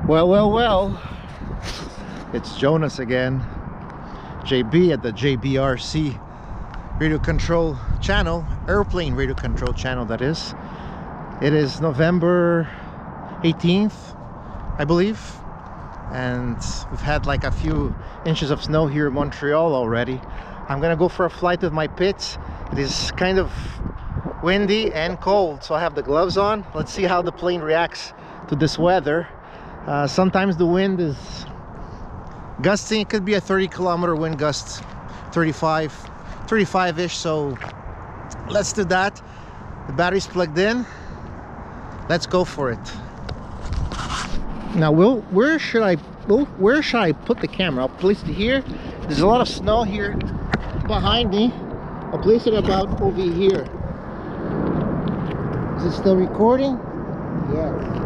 Well, it's Jonas again, JB at the JBRC radio control channel, airplane radio control channel that is. It is November 18th, I believe, and we've had like a few inches of snow here in Montreal already. I'm gonna go for a flight with my Pitts. It is kind of windy and cold, so I have the gloves on. Let's see how the plane reacts to this weather. Sometimes the wind is gusting. It could be a 30-kilometer wind gust, 35-ish, so let's do that. The battery's plugged in. Let's go for it. Now, where should I put the camera? I'll place it here. There's a lot of snow here behind me. I'll place it about over here. Is it still recording? Yes.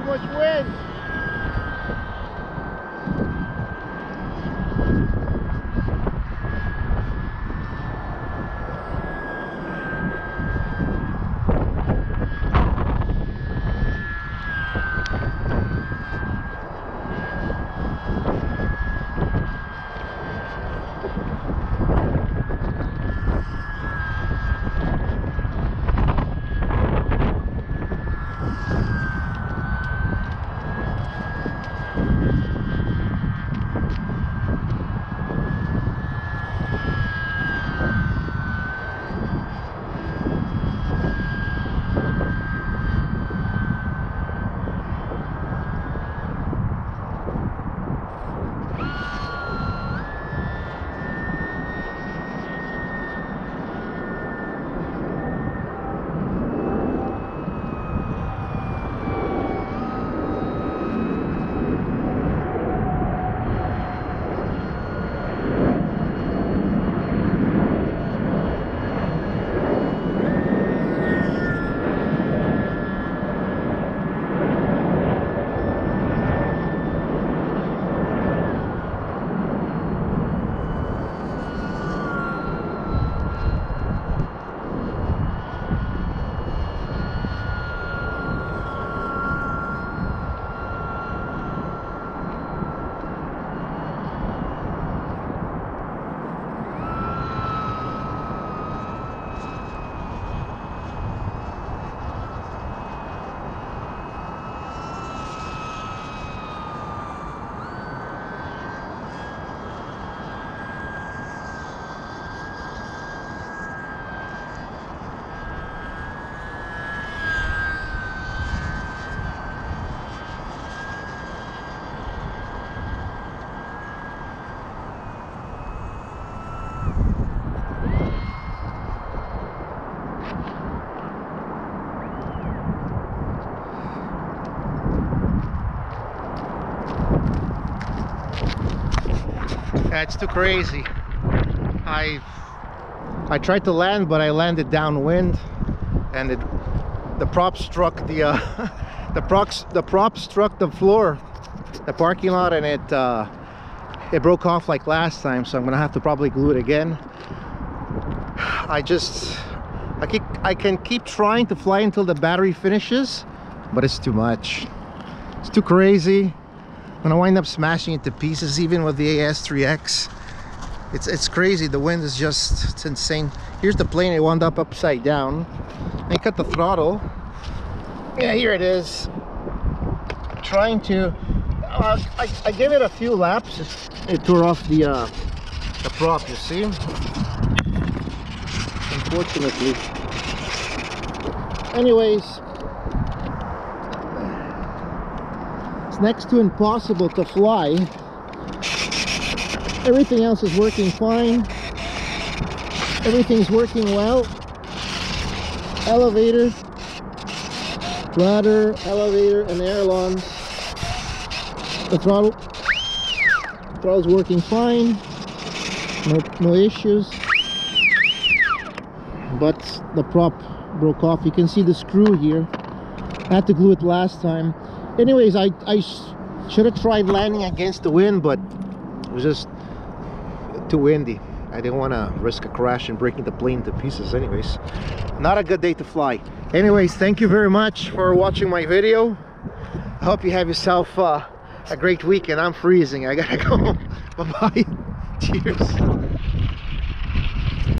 Much wind. That's too crazy. I tried to land, but I landed downwind, and the prop struck the prop struck the floor, the parking lot, and it broke off like last time. So I'm gonna have to probably glue it again. I can keep trying to fly until the battery finishes, but it's too much. It's too crazy. I'm gonna wind up smashing it to pieces, even with the AS3X. It's crazy. The wind is it's insane. Here's the plane. It wound up upside down. I cut the throttle. Yeah, here it is. Trying to. I gave it a few laps. It tore off the prop. You see? Unfortunately. Anyways, next to impossible to fly. Everything else is working fine. Everything's working well. Elevator, rudder, elevator, and ailerons. The throttle's working fine. No issues. But the prop broke off. You can see the screw here. I had to glue it last time. Anyways, I should have tried landing against the wind, but it was just too windy. I didn't want to risk a crash and breaking the plane to pieces. Anyways, not a good day to fly. Anyways, thank you very much for watching my video. I hope you have yourself a great weekend. I'm freezing. I gotta go. Bye-bye. Cheers.